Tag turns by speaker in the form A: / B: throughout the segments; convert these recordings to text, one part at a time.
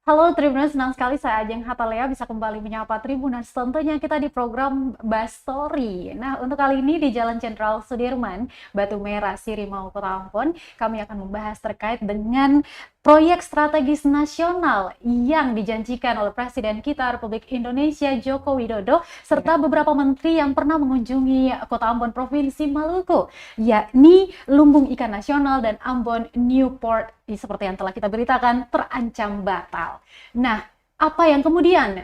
A: Halo Tribuners, senang sekali saya Ajeng Hatalea bisa kembali menyapa Tribuners. Tentunya kita di program Bastory. Nah, untuk kali ini di Jalan Jenderal Sudirman, Batu Merah, Sirimau, Kota Ambon, kami akan membahas terkait dengan proyek strategis nasional yang dijanjikan oleh Presiden kita Republik Indonesia Joko Widodo serta beberapa menteri yang pernah mengunjungi Kota Ambon Provinsi Maluku, yakni Lumbung Ikan Nasional dan Ambon Newport, seperti yang telah kita beritakan terancam batal. Nah, apa yang kemudian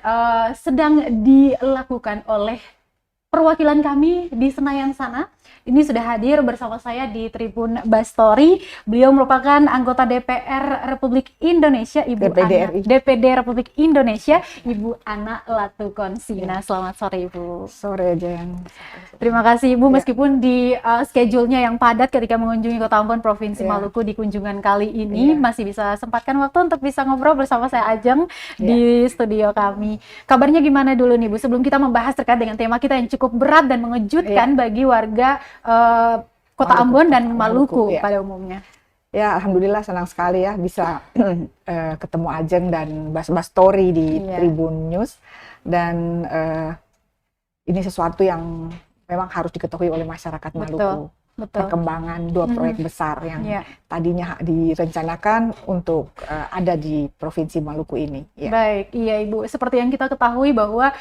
A: sedang dilakukan oleh perwakilan kami di Senayan sana? Ini sudah hadir bersama saya di Tribun Bastory. Beliau merupakan anggota DPR Republik Indonesia, DPD Republik Indonesia, Ibu Ana Latukonsina. Selamat sore, Ibu.
B: Sore aja yang.
A: Terima kasih, Ibu. Meskipun di schedule-nya yang padat ketika mengunjungi Kota Ambon Provinsi Maluku di kunjungan kali ini, masih bisa sempatkan waktu untuk bisa ngobrol bersama saya Ajeng di studio kami. Kabarnya gimana dulu nih, Bu? Sebelum kita membahas terkait dengan tema kita yang cukup berat dan mengejutkan bagi warga Kota Ambon dan Maluku pada umumnya.
B: Ya, alhamdulillah senang sekali ya bisa ketemu Ajeng dan Bastory di Tribun News, dan ini sesuatu yang memang harus diketahui oleh masyarakat Maluku. Betul. Perkembangan dua proyek besar yang tadinya direncanakan untuk ada di Provinsi Maluku ini.
A: Baik, iya Ibu. Seperti yang kita ketahui bahwa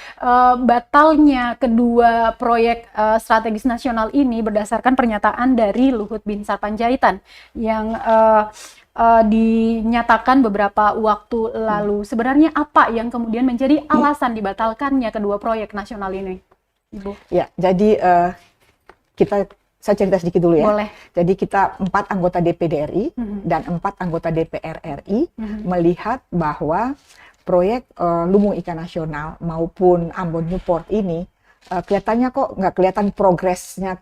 A: batalnya kedua proyek strategis nasional ini berdasarkan pernyataan dari Luhut Binsar Panjaitan yang dinyatakan beberapa waktu lalu. Sebenarnya apa yang kemudian menjadi alasan dibatalkannya kedua proyek nasional ini, Ibu?
B: Ya, jadi saya cerita sedikit dulu ya.
A: Boleh.
B: Jadi kita 4 anggota DPD RI dan 4 anggota DPR RI melihat bahwa proyek Lumbung Ikan Nasional maupun Ambon Newport ini kelihatannya kok nggak kelihatan progresnya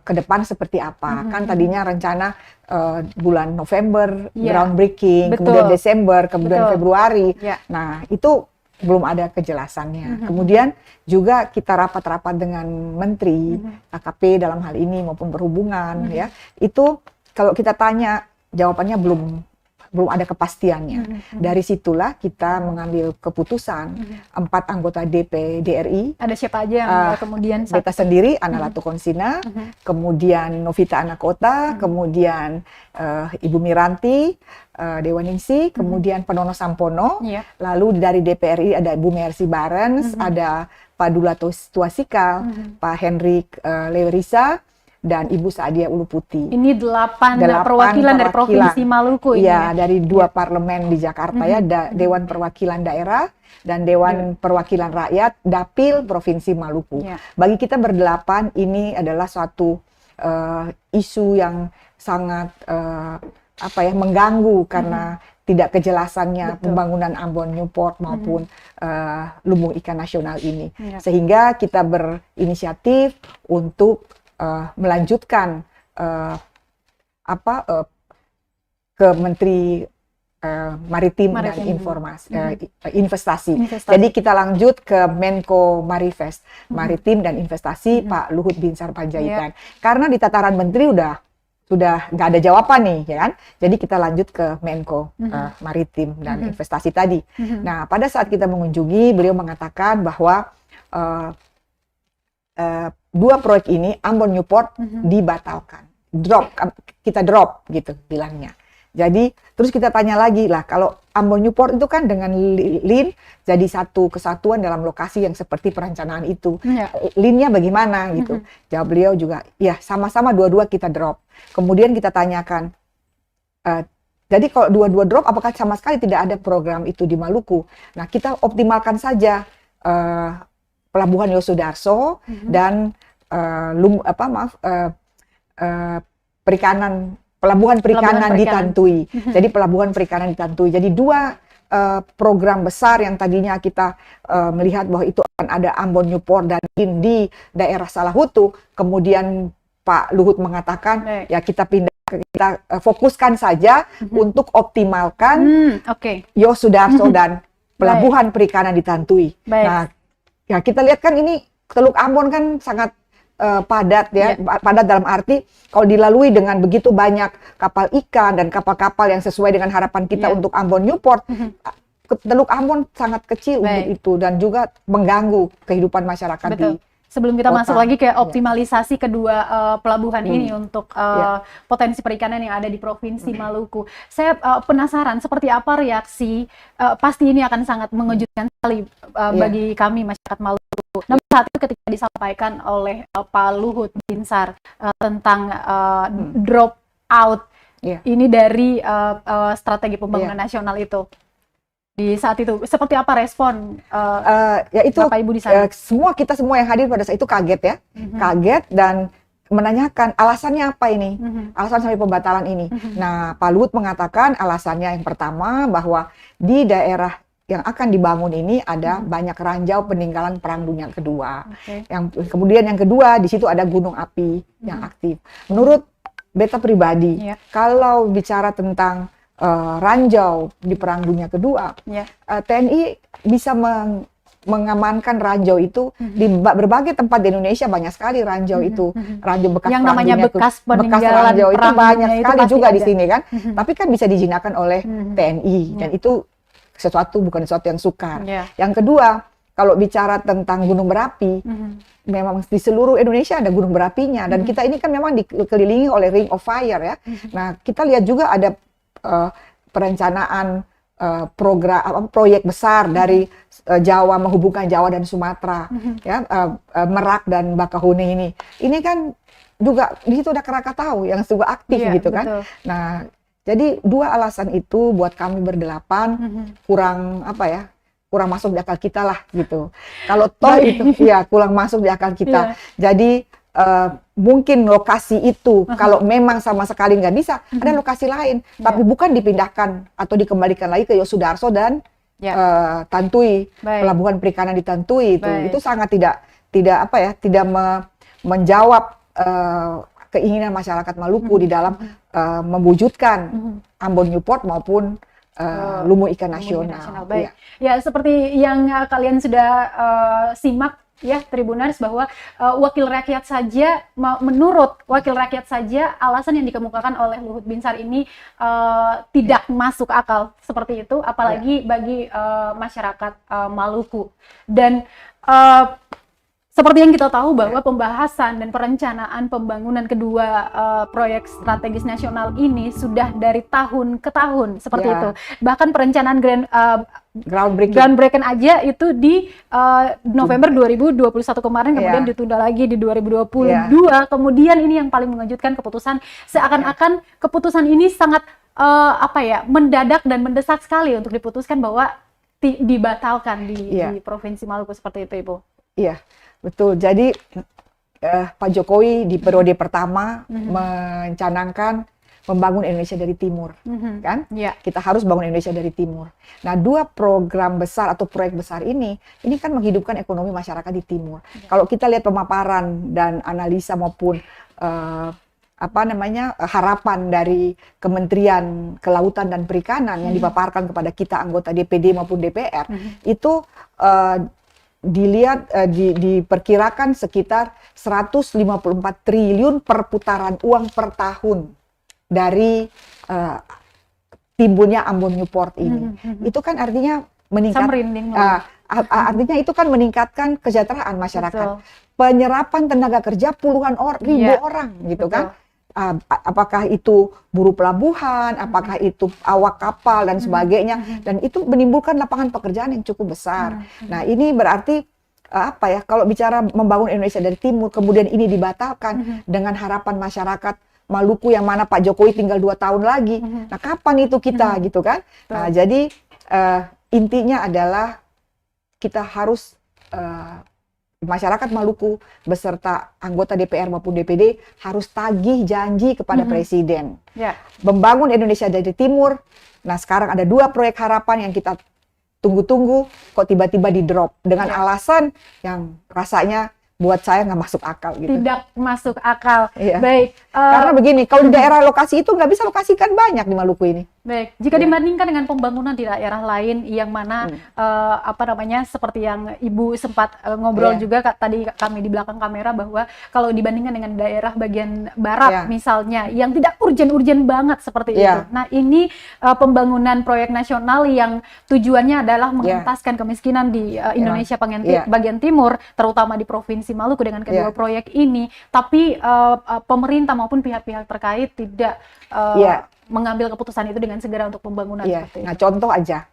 B: ke depan seperti apa. Kan tadinya rencana bulan November groundbreaking, kemudian Desember, kemudian Februari. Nah, itu belum ada kejelasannya. Kemudian juga kita rapat-rapat dengan menteri KKP dalam hal ini maupun perhubungan ya. Itu kalau kita tanya jawabannya belum ada kepastiannya. Dari situlah kita mengambil keputusan 4 anggota DPD RI.
A: Ada siapa aja yang kemudian
B: Beta sendiri, Ana Latukonsina, kemudian Novita Anakota, kemudian Ibu Miranti Dewaningsi, kemudian Penono Sampono, lalu dari DPR RI ada Ibu Mercy Barens, ada Pak Dula Tuasikal, Pak Henrik Lewerisa, dan Ibu Saadia Uluputi.
A: Ini 8 perwakilan dari Provinsi Maluku ini.
B: Iya, dari 2 parlemen di Jakarta ya, Dewan Perwakilan Daerah dan Dewan Perwakilan Rakyat Dapil Provinsi Maluku. Bagi kita berdelapan ini adalah suatu isu yang sangat mengganggu karena tidak kejelasannya pembangunan Ambon Newport maupun Lumbung Ikan Nasional ini. Sehingga kita berinisiatif untuk melanjutkan ke Menteri Maritim dan Investasi. Jadi kita lanjut ke Menko Marifest, Maritim dan Investasi, Pak Luhut Binsar Panjaitan. Karena di tataran menteri sudah nggak ada jawaban nih, ya kan? Jadi kita lanjut ke Menko Maritim dan Investasi tadi. Nah, pada saat kita mengunjungi, beliau mengatakan bahwa 2 proyek ini, Ambon Newport, dibatalkan. Kita drop gitu bilangnya. Jadi terus kita tanya lagi lah, kalau Ambon Newport itu kan dengan LIN jadi satu kesatuan dalam lokasi yang seperti perencanaan itu. LIN-nya bagaimana gitu. Jawab beliau juga, ya sama-sama dua-dua kita drop. Kemudian kita tanyakan, jadi kalau dua-dua drop, apakah sama sekali tidak ada program itu di Maluku? Nah, kita optimalkan saja Pelabuhan Yosudarso dan Pelabuhan Perikanan di Tantui. Jadi Pelabuhan Perikanan di Tantui. Jadi 2 program besar yang tadinya kita melihat bahwa itu akan ada Ambon Newport dan di daerah Salahutu. Kemudian Pak Luhut mengatakan ya kita fokuskan saja untuk optimalkan Yosudarso dan Pelabuhan Perikanan di Tantui. Nah, ya kita lihat kan ini Teluk Ambon kan sangat padat ya, padat dalam arti kalau dilalui dengan begitu banyak kapal ikan dan kapal-kapal yang sesuai dengan harapan kita untuk Ambon Newport, Teluk Ambon sangat kecil untuk
A: Baik.
B: itu dan juga mengganggu kehidupan masyarakat
A: Betul.
B: di
A: Sebelum kita
B: kota.
A: masuk lagi ke
B: Ya.
A: optimalisasi kedua pelabuhan ini untuk
B: Ya.
A: potensi perikanan yang ada di Provinsi Maluku, saya penasaran seperti apa reaksi, pasti ini akan sangat mengejutkan sekali bagi kami masyarakat Maluku. Namun saat itu ketika disampaikan oleh Pak Luhut Binsar tentang drop out ini dari strategi pembangunan nasional itu. Di saat itu seperti apa respon
B: ya itu
A: Bapak Ibu di sana?
B: kita semua yang hadir pada saat itu kaget ya, kaget dan menanyakan alasannya apa ini, alasan sampai pembatalan ini. Nah, Pak Luhut mengatakan alasannya yang pertama bahwa di daerah yang akan dibangun ini ada banyak ranjau peninggalan Perang Dunia Kedua. Kemudian yang kedua di situ ada gunung api yang aktif. Menurut beta pribadi, kalau bicara tentang ranjau di Perang Dunia Kedua, TNI bisa mengamankan ranjau itu di berbagai tempat di Indonesia. Banyak sekali ranjau itu, ranjau bekas
A: yang
B: Perang
A: namanya
B: Dunia
A: bekas
B: ranjau itu banyak sekali juga di sini kan. Tapi kan bisa dijinakan oleh TNI dan itu bukan sesuatu yang sukar. Yang kedua, kalau bicara tentang gunung berapi, memang di seluruh Indonesia ada gunung berapinya dan kita ini kan memang dikelilingi oleh Ring of Fire ya. Nah, kita lihat juga ada perencanaan proyek besar dari Jawa menghubungkan Jawa dan Sumatera, ya Merak dan Bakahuni ini kan juga di situ ada Krakatau yang juga aktif gitu kan.
A: Betul.
B: Nah, jadi dua alasan itu buat kami berdelapan kurang masuk di akal kita lah gitu. Kalau toh itu kurang masuk di akal kita. Jadi mungkin lokasi itu kalau memang sama sekali nggak bisa, ada lokasi lain, tapi bukan dipindahkan atau dikembalikan lagi ke Yosudarso dan Tantui, pelabuhan perikanan di Tantui itu sangat tidak menjawab keinginan masyarakat Maluku di dalam mewujudkan Ambon Newport maupun lumbung ikan nasional.
A: Baik. Ya, seperti yang kalian sudah simak ya Tribuners, bahwa menurut wakil rakyat saja alasan yang dikemukakan oleh Luhut Binsar ini tidak masuk akal seperti itu, apalagi bagi masyarakat Maluku. Dan seperti yang kita tahu bahwa pembahasan dan perencanaan pembangunan kedua proyek strategis nasional ini sudah dari tahun ke tahun seperti itu. Bahkan perencanaan groundbreaking aja itu di November 2021 kemarin, kemudian ditunda lagi di 2022. Kemudian ini yang paling mengejutkan, keputusan seakan-akan keputusan ini sangat mendadak dan mendesak sekali untuk diputuskan bahwa dibatalkan di Provinsi Maluku seperti itu, Ibu.
B: Iya. Betul, jadi Pak Jokowi di periode pertama mencanangkan membangun Indonesia dari timur, kan? Kita harus bangun Indonesia dari timur. Nah, dua program besar atau proyek besar ini kan menghidupkan ekonomi masyarakat di timur. Kalau kita lihat pemaparan dan analisa maupun harapan dari Kementerian Kelautan dan Perikanan yang dipaparkan kepada kita anggota DPD maupun DPR, itu dilihat diperkirakan sekitar 154 triliun perputaran uang per tahun dari timbunnya Ambon Newport ini. Itu kan artinya artinya itu kan meningkatkan kesejahteraan masyarakat. Penyerapan tenaga kerja puluhan ribu orang gitu kan. Apakah itu buruh pelabuhan, apakah itu awak kapal dan sebagainya, dan itu menimbulkan lapangan pekerjaan yang cukup besar. Nah, ini berarti kalau bicara membangun Indonesia dari timur, kemudian ini dibatalkan dengan harapan masyarakat Maluku yang mana Pak Jokowi tinggal 2 tahun lagi. Nah, kapan itu kita gitu kan? Nah, jadi intinya adalah kita harus masyarakat Maluku beserta anggota DPR maupun DPD harus tagih janji kepada Presiden. Membangun Indonesia dari timur. Nah, sekarang ada 2 proyek harapan yang kita tunggu-tunggu, kok tiba-tiba di-drop dengan alasan yang rasanya buat saya nggak masuk akal gitu.
A: Tidak masuk akal. Baik.
B: Karena begini, kalau di daerah lokasi itu nggak bisa lokasikan banyak di Maluku ini.
A: Baik, jika
B: Ya.
A: dibandingkan dengan pembangunan di daerah lain yang mana seperti yang Ibu sempat ngobrol
B: Ya.
A: juga tadi kami di belakang kamera bahwa kalau dibandingkan dengan daerah bagian barat
B: Ya.
A: misalnya yang tidak urgen-urgen banget seperti itu.
B: Ya.
A: Nah, ini pembangunan proyek nasional yang tujuannya adalah mengentaskan kemiskinan di Indonesia bagian timur, terutama di Provinsi Maluku dengan kedua proyek ini. Tapi pemerintah maupun pihak-pihak terkait tidak mengambil keputusan itu dengan segera untuk pembangunan seperti itu.
B: Nah, contoh aja,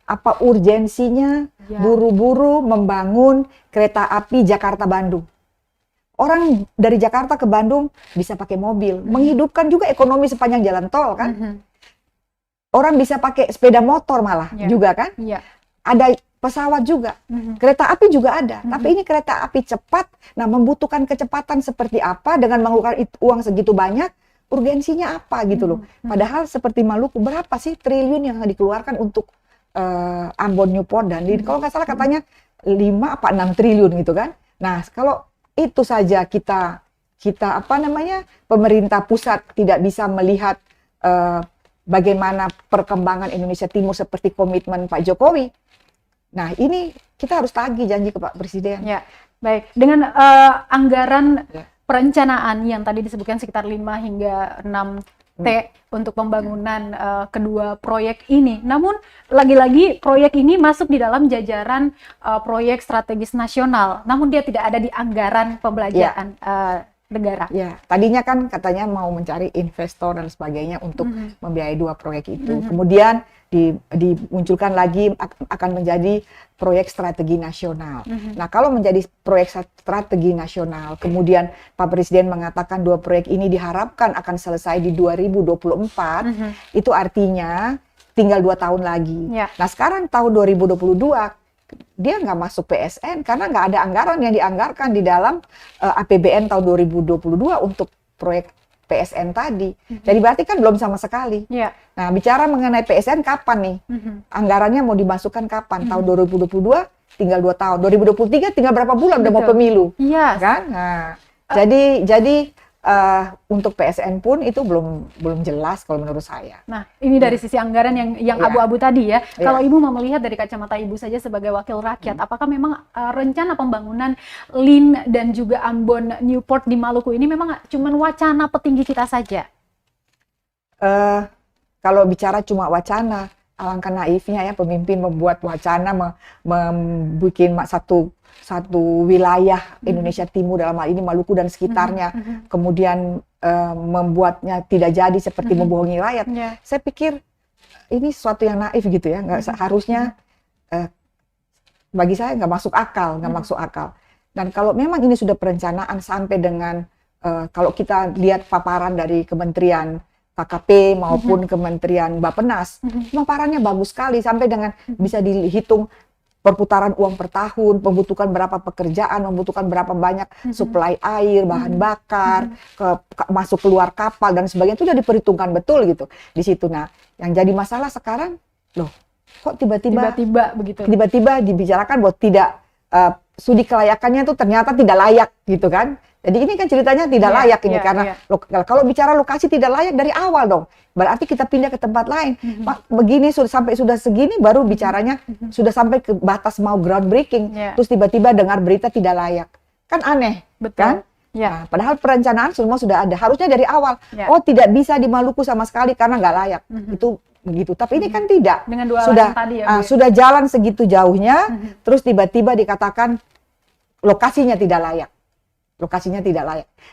B: apa urgensinya buru-buru membangun kereta api Jakarta-Bandung? Orang dari Jakarta ke Bandung bisa pakai mobil, menghidupkan juga ekonomi sepanjang jalan tol kan? Orang bisa pakai sepeda motor malah juga kan? Ada pesawat juga, kereta api juga ada, tapi ini kereta api cepat. Nah, membutuhkan kecepatan seperti apa dengan mengeluarkan uang segitu banyak? Urgensinya apa gitu loh. Padahal seperti Maluku, berapa sih triliun yang dikeluarkan untuk Ambon Newport dan kalau nggak salah katanya 5 apa 6 triliun gitu kan. Nah, kalau itu saja kita pemerintah pusat tidak bisa melihat bagaimana perkembangan Indonesia Timur seperti komitmen Pak Jokowi. Nah, ini kita harus tagih janji ke Pak Presiden.
A: Ya, baik. Dengan anggaran perencanaan yang tadi disebutkan sekitar 5 hingga 6 T untuk pembangunan kedua proyek ini. Namun lagi-lagi proyek ini masuk di dalam jajaran proyek strategis nasional. Namun dia tidak ada di anggaran pembelanjaan negara.
B: Ya, tadinya kan katanya mau mencari investor dan sebagainya untuk membiayai 2 proyek itu. Kemudian dimunculkan lagi akan menjadi proyek strategi nasional. Nah, kalau menjadi proyek strategi nasional, kemudian Pak Presiden mengatakan 2 proyek ini diharapkan akan selesai di 2024, itu artinya tinggal 2 tahun lagi. Nah, sekarang tahun 2022, dia nggak masuk PSN karena nggak ada anggaran yang dianggarkan di dalam APBN tahun 2022 untuk proyek PSN tadi. Jadi berarti kan belum sama sekali. Nah, bicara mengenai PSN kapan nih? Anggarannya mau dimasukkan kapan? Tahun 2022 tinggal 2 tahun. 2023 tinggal berapa bulan udah mau pemilu. Kan? Nah, jadi untuk PSN pun itu belum jelas kalau menurut saya.
A: Nah, ini dari sisi anggaran yang abu-abu tadi ya. Kalau Ibu mau melihat dari kacamata Ibu saja sebagai wakil rakyat, apakah memang rencana pembangunan LIN dan juga Ambon Newport di Maluku ini memang cuma wacana petinggi kita saja?
B: Kalau bicara cuma wacana, alangkah naifnya ya pemimpin membuat wacana, membuat satu wilayah Indonesia Timur dalam hal ini Maluku dan sekitarnya, kemudian membuatnya tidak jadi seperti membohongi rakyat. Saya pikir ini sesuatu yang naif gitu ya, nggak seharusnya bagi saya nggak masuk akal. Dan kalau memang ini sudah perencanaan sampai dengan kalau kita lihat paparan dari Kementerian KKP maupun Kementerian Bappenas, paparannya bagus sekali sampai dengan bisa dihitung perputaran uang per tahun, membutuhkan berapa pekerjaan, membutuhkan berapa banyak suplai air, bahan bakar, masuk keluar kapal dan sebagainya, itu sudah diperhitungkan betul gitu di situ. Nah, yang jadi masalah sekarang, loh, kok tiba-tiba dibicarakan bahwa tidak studi kelayakannya itu ternyata tidak layak gitu kan? Jadi ini kan ceritanya tidak layak ini karena kalau bicara lokasi tidak layak dari awal dong. Berarti kita pindah ke tempat lain. Pak, begini sudah segini baru bicaranya sudah sampai ke batas mau groundbreaking. Terus tiba-tiba dengar berita tidak layak. Kan aneh, kan? Nah, padahal perencanaan semua sudah ada. Harusnya dari awal. Oh, tidak bisa di Maluku sama sekali karena nggak layak. Itu begitu. Tapi ini kan tidak.
A: Dengan dua alasan tadi ya,
B: sudah jalan segitu jauhnya, terus tiba-tiba dikatakan lokasinya tidak layak.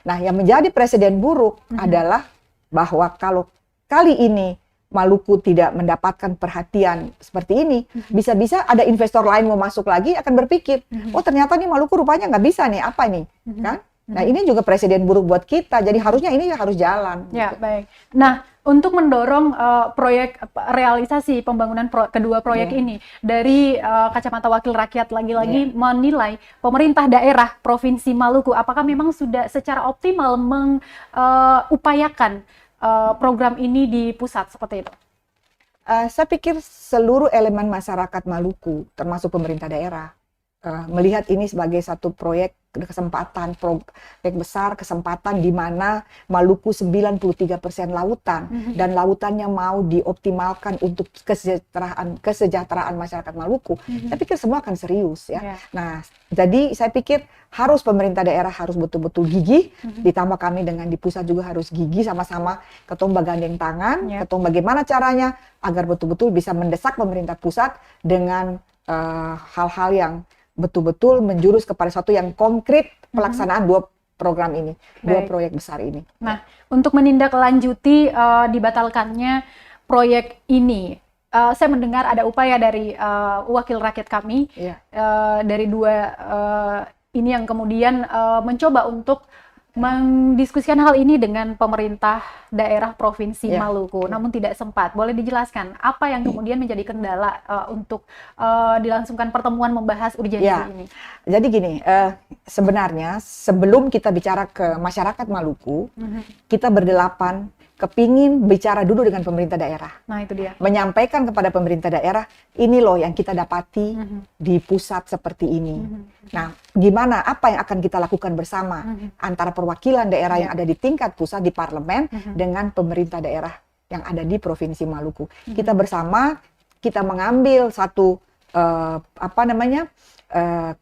B: Nah, yang menjadi presiden buruk adalah bahwa kalau kali ini Maluku tidak mendapatkan perhatian seperti ini, bisa-bisa ada investor lain mau masuk lagi akan berpikir, oh ternyata nih Maluku rupanya nggak bisa nih, apa nih, kan? Nah, ini juga presiden buruk buat kita, jadi harusnya ini harus jalan.
A: Ya, gitu. Baik. Nah, untuk mendorong proyek realisasi pembangunan kedua proyek ini, dari kacamata wakil rakyat lagi-lagi menilai pemerintah daerah Provinsi Maluku, apakah memang sudah secara optimal mengupayakan program ini di pusat seperti itu?
B: Saya pikir seluruh elemen masyarakat Maluku, termasuk pemerintah daerah, melihat ini sebagai satu proyek kesempatan, proyek besar, kesempatan di mana Maluku 93% lautan dan lautannya mau dioptimalkan untuk kesejahteraan masyarakat Maluku. Saya pikir semua akan serius ya. Nah, jadi saya pikir harus pemerintah daerah harus betul-betul gigih, ditambah kami dengan di pusat juga harus gigih sama-sama, ketemu bergandeng tangan, ketemu bagaimana caranya agar betul-betul bisa mendesak pemerintah pusat dengan hal-hal yang betul-betul menjurus kepada sesuatu yang konkret pelaksanaan dua program ini, dua proyek besar ini.
A: Nah, untuk menindaklanjuti dibatalkannya proyek ini, saya mendengar ada upaya dari wakil rakyat kami dari dua ini yang kemudian mencoba untuk mendiskusikan hal ini dengan pemerintah daerah Provinsi Maluku, namun tidak sempat. Boleh dijelaskan apa yang kemudian menjadi kendala untuk dilangsungkan pertemuan membahas urgensi ini?
B: Jadi gini, sebenarnya sebelum kita bicara ke masyarakat Maluku, kita berdelapan kepingin bicara dulu dengan pemerintah daerah.
A: Nah, itu dia.
B: Menyampaikan kepada pemerintah daerah, ini loh yang kita dapati di pusat seperti ini. Nah, gimana, apa yang akan kita lakukan bersama antara perwakilan daerah yang ada di tingkat pusat, di parlemen, dengan pemerintah daerah yang ada di Provinsi Maluku. Kita bersama, kita mengambil satu,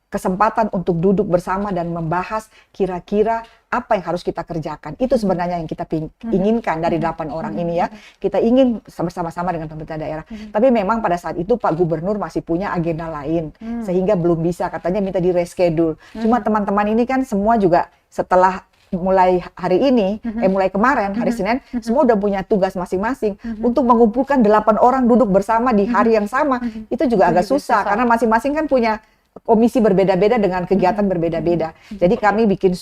B: kesempatan untuk duduk bersama dan membahas kira-kira apa yang harus kita kerjakan. Itu sebenarnya yang kita inginkan dari 8 orang ini ya. Kita ingin bersama-sama dengan pemerintah daerah. Tapi memang pada saat itu Pak Gubernur masih punya agenda lain. Sehingga belum bisa, katanya minta di reschedule. Cuma teman-teman ini kan semua juga setelah mulai hari ini, mulai kemarin, hari Senin, semua udah punya tugas masing-masing. Untuk mengumpulkan 8 orang duduk bersama di hari yang sama, itu juga agak susah. Karena masing-masing kan punya komisi berbeda-beda dengan kegiatan berbeda-beda. Jadi kami bikin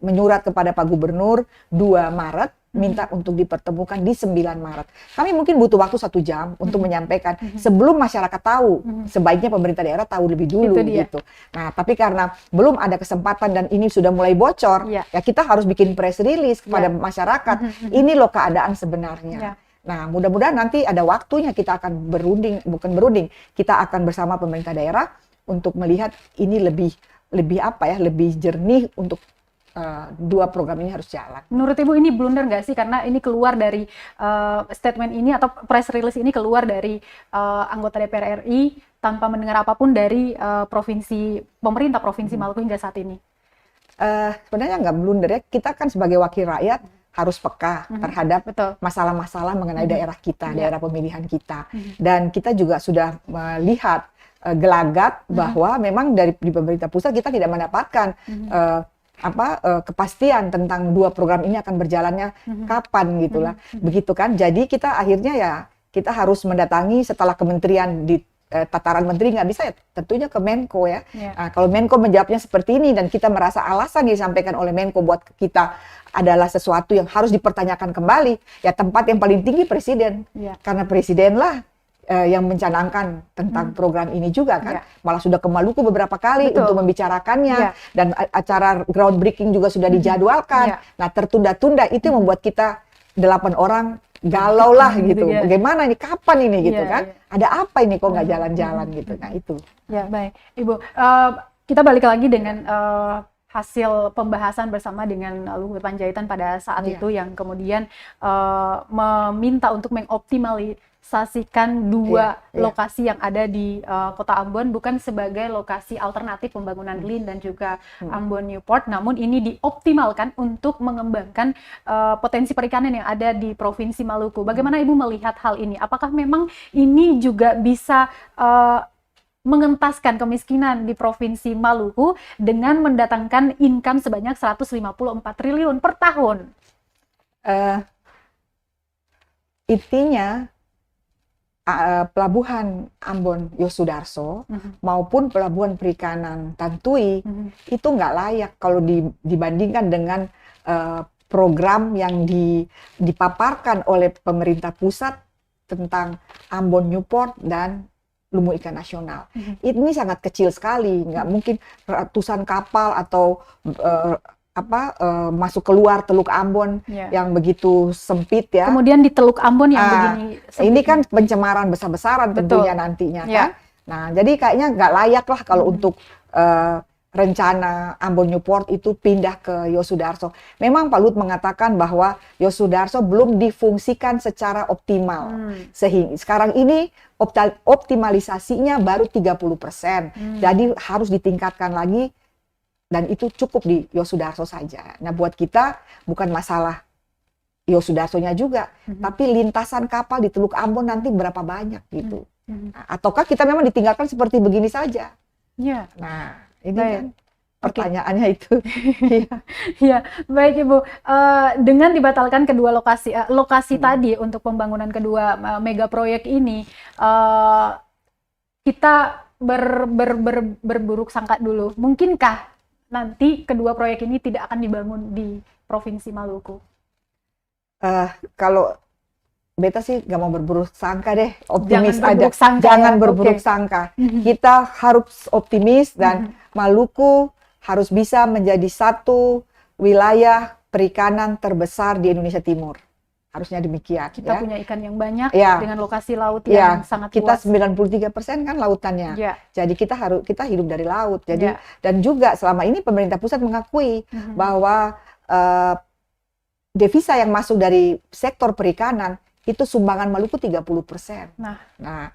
B: menyurat kepada Pak Gubernur 2 Maret, minta untuk dipertemukan di 9 Maret. Kami mungkin butuh waktu 1 jam untuk menyampaikan sebelum masyarakat tahu. Sebaiknya pemerintah daerah tahu lebih dulu gitu. Nah, tapi karena belum ada kesempatan dan ini sudah mulai bocor, ya kita harus bikin press release kepada masyarakat. Ini loh keadaan sebenarnya. Nah, mudah-mudahan nanti ada waktunya kita akan kita akan bersama pemerintah daerah untuk melihat ini lebih jernih untuk 2 program ini harus jalan.
A: Menurut Ibu ini blunder nggak sih? Karena ini keluar dari statement ini atau press release ini keluar dari anggota DPR RI tanpa mendengar apapun dari pemerintah Provinsi Maluku hingga saat ini.
B: Sebenarnya nggak blunder ya. Kita kan sebagai wakil rakyat harus peka terhadap masalah-masalah mengenai daerah kita, daerah pemilihan kita. Dan kita juga sudah melihat gelagat bahwa memang di pemerintah pusat kita tidak mendapatkan kepastian tentang 2 program ini akan berjalannya kapan gitulah. Begitu kan. Jadi kita akhirnya ya kita harus mendatangi setelah kementerian di tataran menteri nggak bisa ya tentunya ke Menko ya. Nah, kalau Menko menjawabnya seperti ini dan kita merasa alasan disampaikan oleh Menko buat kita adalah sesuatu yang harus dipertanyakan kembali, ya tempat yang paling tinggi presiden. Karena presidenlah yang mencanangkan tentang program ini juga kan, malah sudah ke Maluku beberapa kali untuk membicarakannya, dan acara groundbreaking juga sudah dijadwalkan. Nah, tertunda-tunda itu membuat kita 8 orang galau lah gitu. Bagaimana ini, kapan ini gitu kan? Ada apa ini kok nggak jalan-jalan gitu. Nah, itu.
A: Ya, baik. Ibu, kita balik lagi dengan hasil pembahasan bersama dengan Luhut Panjaitan pada saat itu yang kemudian meminta untuk mengoptimalisasikan 2 lokasi yang ada di Kota Ambon bukan sebagai lokasi alternatif pembangunan Lin dan juga Ambon Newport, namun ini dioptimalkan untuk mengembangkan potensi perikanan yang ada di Provinsi Maluku. Bagaimana Ibu melihat hal ini? Apakah memang ini juga bisa mengentaskan kemiskinan di Provinsi Maluku dengan mendatangkan income sebanyak 154 triliun per tahun?
B: Intinya pelabuhan Ambon Yosudarso maupun pelabuhan perikanan Tantui itu nggak layak kalau dibandingkan dengan program yang dipaparkan oleh pemerintah pusat tentang Ambon Newport dan Lumbung Ikan Nasional. Ini sangat kecil sekali, nggak mungkin ratusan kapal atau masuk keluar Teluk Ambon yang begitu sempit ya.
A: Kemudian di Teluk Ambon yang begini sempit.
B: Ini kan pencemaran besar-besaran tentunya nantinya kan. Nah, jadi kayaknya nggak layak lah kalau untuk rencana Ambon Newport itu pindah ke Yosudarso. Memang Pak Luhut mengatakan bahwa Yosudarso belum difungsikan secara optimal. Sehingga sekarang ini optimalisasinya baru 30%. Jadi harus ditingkatkan lagi dan itu cukup di Yosudarso saja. Nah, buat kita bukan masalah Yosudarsonya juga, tapi lintasan kapal di Teluk Ambon nanti berapa banyak gitu. Nah, ataukah kita memang ditinggalkan seperti begini saja?
A: Ya.
B: Nah, ini kan pertanyaannya itu.
A: Ya, baik Ibu. Dengan dibatalkan kedua lokasi tadi untuk pembangunan kedua mega proyek ini, kita berburuk sangka dulu. Mungkinkah nanti kedua proyek ini tidak akan dibangun di Provinsi Maluku?
B: Kalau beta sih nggak mau berburuk sangka deh, optimis
A: Jangan
B: aja. Jangan
A: ya?
B: berburuk sangka. Kita harus optimis dan Maluku harus bisa menjadi satu wilayah perikanan terbesar di Indonesia Timur. Harusnya demikian.
A: Kita punya ikan yang banyak dengan lokasi laut
B: yang
A: sangat
B: kita
A: luas.
B: 93% kan lautannya. Jadi kita hidup dari laut. Jadi dan juga selama ini pemerintah pusat mengakui bahwa devisa yang masuk dari sektor perikanan itu sumbangan Maluku 30%. Nah,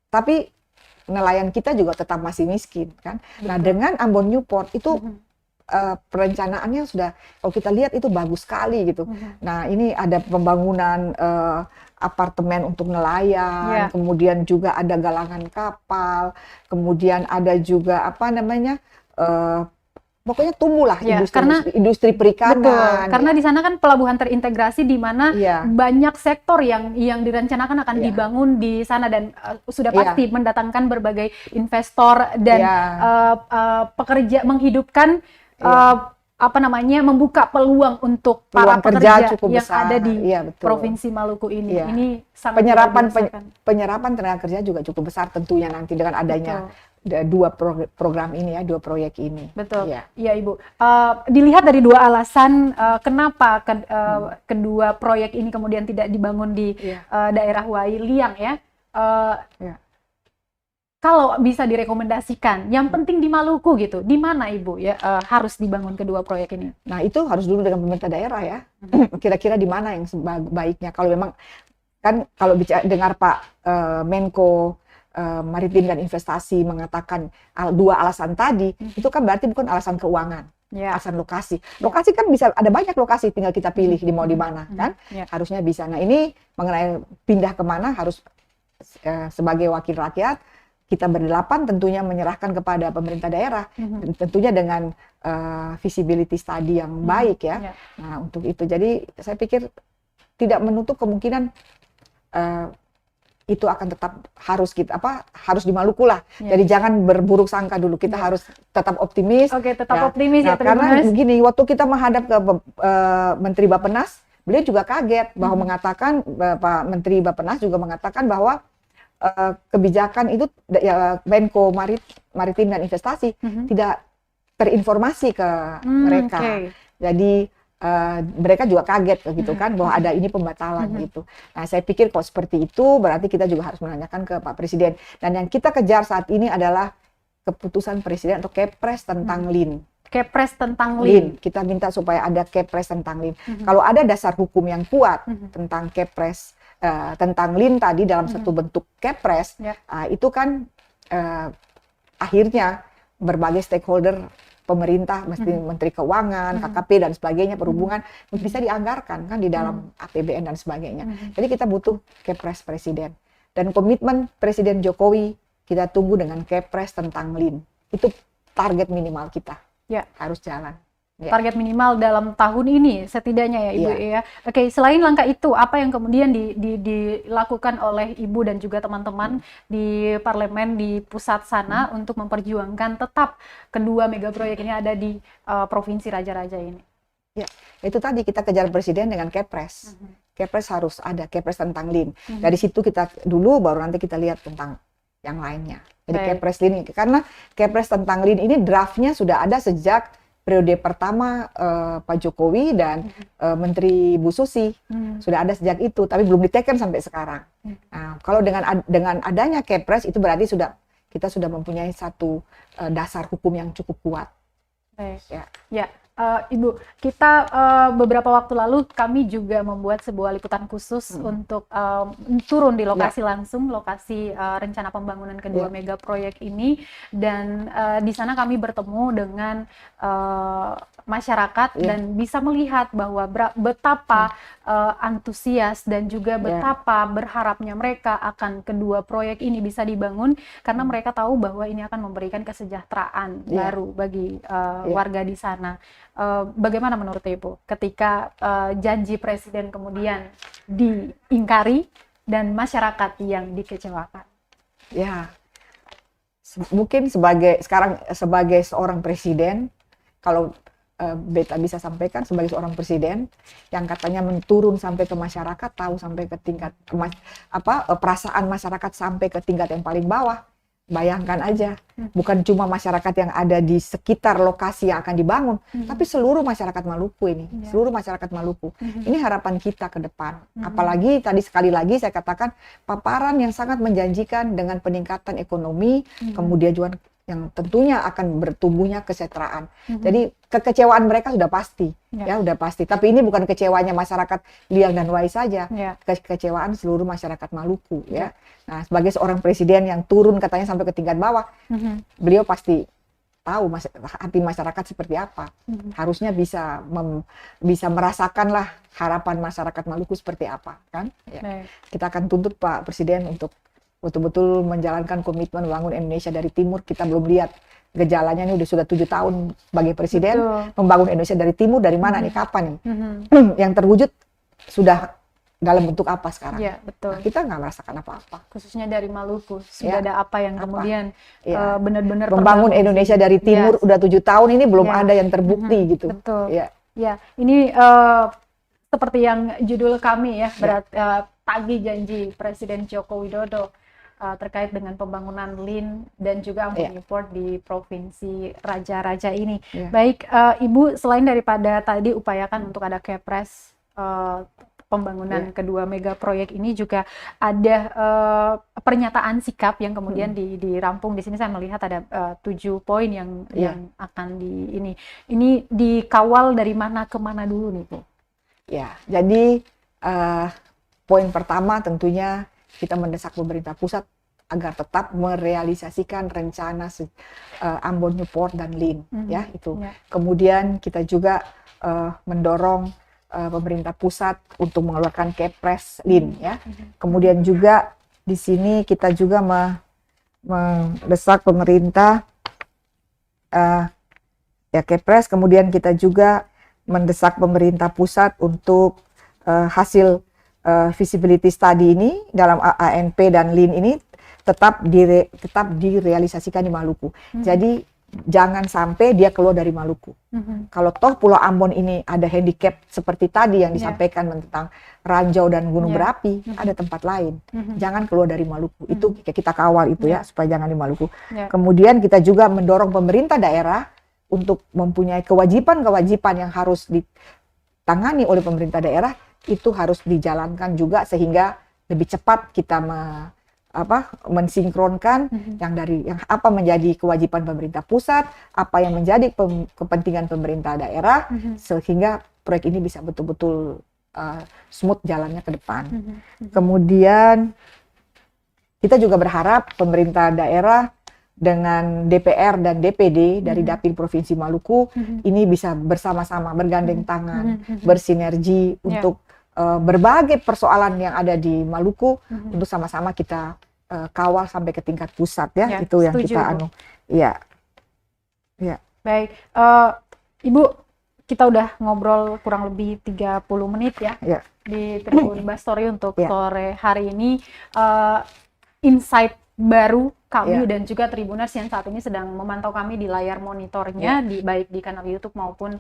B: tapi nelayan kita juga tetap masih miskin kan. Nah, dengan Ambon Newport itu perencanaannya sudah, kalau kita lihat itu bagus sekali gitu. Nah, ini ada pembangunan apartemen untuk nelayan, kemudian juga ada galangan kapal, kemudian ada juga pokoknya tumbuhlah industri perikanan.
A: Betul, karena di sana kan pelabuhan terintegrasi di mana banyak sektor yang direncanakan akan dibangun di sana dan sudah pasti mendatangkan berbagai investor dan pekerja, menghidupkan membuka peluang untuk para pekerja yang besar ada di Provinsi Maluku ini. Ini sangat
B: penyerapan tenaga kerja juga cukup besar tentunya nanti dengan adanya dua program ini dua proyek ini.
A: Betul. Iya, Ibu. Dilihat dari dua alasan kenapa kedua proyek ini kemudian tidak dibangun di daerah Wai Liang ya. Kalau bisa direkomendasikan, yang penting di Maluku gitu, di mana Ibu harus dibangun kedua proyek ini?
B: Nah, itu harus dulu dengan pemerintah daerah ya. Kira-kira di mana yang sebaiknya? Kalau memang kan kalau dengar Pak Menko Maritim dan Investasi mengatakan dua alasan tadi, itu kan berarti bukan alasan keuangan, alasan lokasi. Lokasi kan bisa ada banyak lokasi, tinggal kita pilih mau di mana kan? Harusnya bisa. Nah, ini mengenai pindah kemana harus sebagai wakil rakyat kita berdelapan tentunya menyerahkan kepada pemerintah daerah, tentunya dengan visibility study yang baik ya. Nah, untuk itu jadi saya pikir tidak menutup kemungkinan itu akan tetap harus di Maluku lah. Jadi jangan berburuk sangka dulu. Kita harus tetap optimis.
A: Oke, tetap optimis ya.
B: Karena begini, waktu kita menghadap ke Menteri Bappenas, beliau juga kaget bahwa mengatakan Pak Menteri Bappenas juga mengatakan bahwa kebijakan itu Menko Maritim dan Investasi tidak terinformasi ke mereka. Jadi mereka juga kaget gitu kan bahwa ada ini pembatalan gitu. Nah, saya pikir kalau seperti itu berarti kita juga harus menanyakan ke Pak Presiden. Dan yang kita kejar saat ini adalah keputusan Presiden atau Kepres tentang LIN.
A: Kepres tentang LIN.
B: Kita minta supaya ada Kepres tentang LIN. Kalau ada dasar hukum yang kuat tentang Kepres tentang LIN tadi dalam satu bentuk Kepres, itu kan akhirnya berbagai stakeholder pemerintah, mesti Menteri Keuangan, KKP dan sebagainya, perhubungan bisa dianggarkan kan di dalam APBN dan sebagainya. Jadi kita butuh Kepres Presiden dan komitmen Presiden Jokowi kita tunggu dengan Kepres tentang LIN. Itu target minimal kita harus jalan.
A: Target minimal dalam tahun ini setidaknya ya Ibu ya. Oke, selain langkah itu apa yang kemudian dilakukan oleh Ibu dan juga teman-teman di parlemen di pusat sana untuk memperjuangkan tetap kedua mega proyek ini ada di Provinsi Raja-Raja ini?
B: Ya, itu tadi kita kejar Presiden dengan Kepres. Kepres harus ada, Kepres tentang LIN. Dari situ kita dulu baru nanti kita lihat tentang yang lainnya. Jadi Kepres LIN, karena Kepres tentang LIN ini draftnya sudah ada sejak periode pertama Pak Jokowi dan Menteri Bu Susi. Sudah ada sejak itu, tapi belum diteken sampai sekarang. Nah, kalau dengan adanya Kepres itu berarti kita sudah mempunyai satu dasar hukum yang cukup kuat.
A: Baik. Ya. Ibu, kita beberapa waktu lalu kami juga membuat sebuah liputan khusus untuk turun di lokasi langsung, lokasi rencana pembangunan kedua mega proyek ini, dan di sana kami bertemu dengan masyarakat dan bisa melihat bahwa betapa antusias dan juga betapa berharapnya mereka akan kedua proyek ini bisa dibangun, karena mereka tahu bahwa ini akan memberikan kesejahteraan baru bagi warga di sana. Bagaimana menurut Ibu ketika janji Presiden kemudian diingkari dan masyarakat yang dikecewakan?
B: Ya, mungkin sebagai seorang presiden, kalau Beta bisa sampaikan sebagai seorang presiden yang katanya menturun sampai ke masyarakat, tahu sampai ke tingkat perasaan masyarakat sampai ke tingkat yang paling bawah. Bayangkan aja, bukan cuma masyarakat yang ada di sekitar lokasi yang akan dibangun, tapi seluruh masyarakat Maluku ini, seluruh masyarakat Maluku. Ini harapan kita ke depan. Apalagi tadi sekali lagi saya katakan paparan yang sangat menjanjikan dengan peningkatan ekonomi, kemudian juga yang tentunya akan bertumbuhnya kesejahteraan. Jadi kekecewaan mereka sudah pasti, udah pasti. Tapi ini bukan kecewanya masyarakat Liang dan Wai saja, kekecewaan seluruh masyarakat Maluku, ya. Nah, sebagai seorang presiden yang turun katanya sampai ke tingkat bawah, beliau pasti tahu hati masyarakat seperti apa. Harusnya bisa merasakanlah harapan masyarakat Maluku seperti apa, kan? Ya. Kita akan tuntut Pak Presiden untuk betul-betul menjalankan komitmen membangun Indonesia dari timur. Kita belum lihat gejalanya, ini sudah 7 tahun sebagai presiden membangun Indonesia dari timur. Dari mana nih, kapan nih? Yang terwujud sudah dalam bentuk apa sekarang?
A: Ya, betul.
B: Nah, kita nggak merasakan apa-apa.
A: Khususnya dari Maluku, sudah ada apa yang kemudian benar-benar
B: membangun Indonesia dari timur udah 7 tahun ini belum ada yang terbukti gitu.
A: Betul. Ya, ini seperti yang judul kami ya, tagih janji Presiden Joko Widodo terkait dengan pembangunan LIN dan juga ammonia port di provinsi Raja-Raja ini. Baik, Ibu, selain daripada tadi upayakan untuk ada Kepres pembangunan kedua mega proyek ini, juga ada pernyataan sikap yang kemudian dirampung di sini. Saya melihat ada 7 poin yang akan ini dikawal dari mana ke mana dulu nih, Bu?
B: Ya, jadi poin pertama tentunya kita mendesak pemerintah pusat agar tetap merealisasikan rencana Ambon Port dan LIN, ya itu. Kemudian kita juga mendorong pemerintah pusat untuk mengeluarkan Kepres LIN, ya. Kemudian juga di sini kita juga mendesak pemerintah Kepres. Kemudian kita juga mendesak pemerintah pusat untuk hasil feasibility study ini dalam ANP dan LIN ini tetap direalisasikan di Maluku. Jadi jangan sampai dia keluar dari Maluku. Kalau toh Pulau Ambon ini ada handicap seperti tadi yang disampaikan tentang ranjau dan gunung berapi, ada tempat lain. Jangan keluar dari Maluku. Itu kita kawal itu ya, supaya jangan di Maluku. Kemudian kita juga mendorong pemerintah daerah untuk mempunyai kewajiban-kewajiban yang harus ditangani oleh pemerintah daerah, itu harus dijalankan juga sehingga lebih cepat kita mensinkronkan yang apa menjadi kewajiban pemerintah pusat, apa yang menjadi kepentingan pemerintah daerah, sehingga proyek ini bisa betul-betul smooth jalannya ke depan. Kemudian kita juga berharap pemerintah daerah dengan DPR dan DPD dari Dapil Provinsi Maluku ini bisa bersama-sama bergandeng tangan, bersinergi untuk berbagai persoalan yang ada di Maluku untuk sama-sama kita kawal sampai ke tingkat pusat, ya. Itu yang
A: setuju,
B: kita
A: Baik, Ibu, kita udah ngobrol kurang lebih 30 menit ya di Tribun Bastori untuk sore hari ini. Insight baru kami dan juga Tribuners yang saat ini sedang memantau kami di layar monitornya, baik di kanal YouTube maupun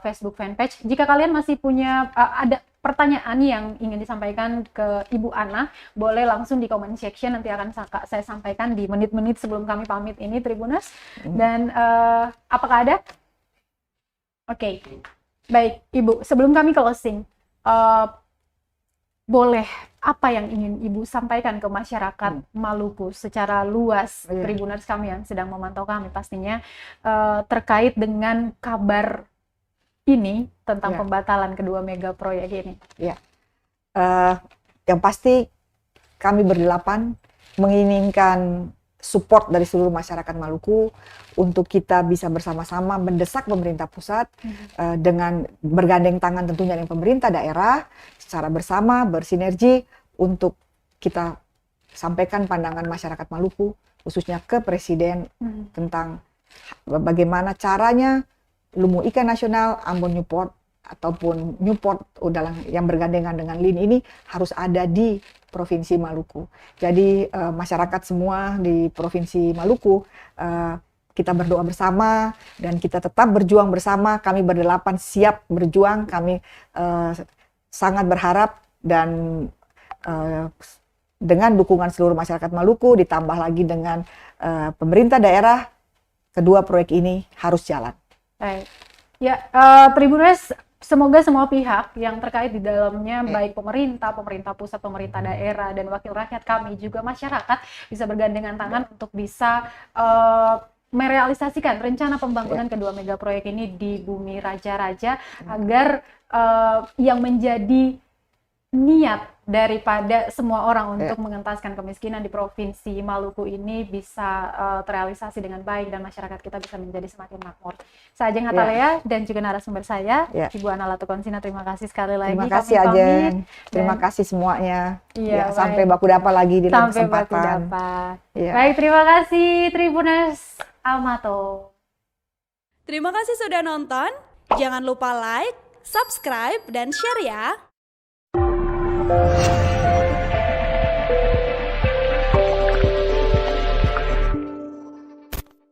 A: Facebook fanpage. Jika kalian masih punya ada pertanyaan yang ingin disampaikan ke Ibu Ana, boleh langsung di comment section, nanti akan saya sampaikan di menit-menit sebelum kami pamit ini, Tribuners. Dan apakah ada? Oke, baik Ibu. Sebelum kami closing, boleh apa yang ingin Ibu sampaikan ke masyarakat Maluku secara luas, Tribuners kami yang sedang memantau kami pastinya, terkait dengan kabar ini tentang pembatalan kedua mega proyek ini?
B: Yang pasti kami berdelapan menginginkan support dari seluruh masyarakat Maluku untuk kita bisa bersama-sama mendesak pemerintah pusat dengan bergandeng tangan tentunya dengan pemerintah daerah secara bersama bersinergi untuk kita sampaikan pandangan masyarakat Maluku khususnya ke Presiden tentang bagaimana caranya Lumbung Ikan Nasional, Ambon Newport ataupun Newport yang bergandengan dengan LIN ini harus ada di Provinsi Maluku. Jadi masyarakat semua di Provinsi Maluku kita berdoa bersama dan kita tetap berjuang bersama. Kami berdelapan siap berjuang. Kami sangat berharap dan dengan dukungan seluruh masyarakat Maluku ditambah lagi dengan pemerintah daerah, kedua proyek ini harus jalan.
A: Baik. Ya, Tribuners, semoga semua pihak yang terkait di dalamnya, baik pemerintah pusat, pemerintah daerah, dan wakil rakyat kami, juga masyarakat, bisa bergandengan tangan untuk bisa merealisasikan rencana pembangunan kedua mega proyek ini di Bumi Raja-Raja, agar yang menjadi niat daripada semua orang untuk mengentaskan kemiskinan di Provinsi Maluku ini bisa terrealisasi dengan baik dan masyarakat kita bisa menjadi semakin makmur. Saya Ajeng Hatalea dan juga narasumber saya, Ibu Ana Latukonsina, terima kasih sekali lagi.
B: Terima kasih Ajeng, terima kasih semuanya. Sampai baku dapat lagi di lain kesempatan.
A: Baik, terima kasih Tribuners Amato.
C: Terima kasih sudah nonton. Jangan lupa like, subscribe, dan share ya.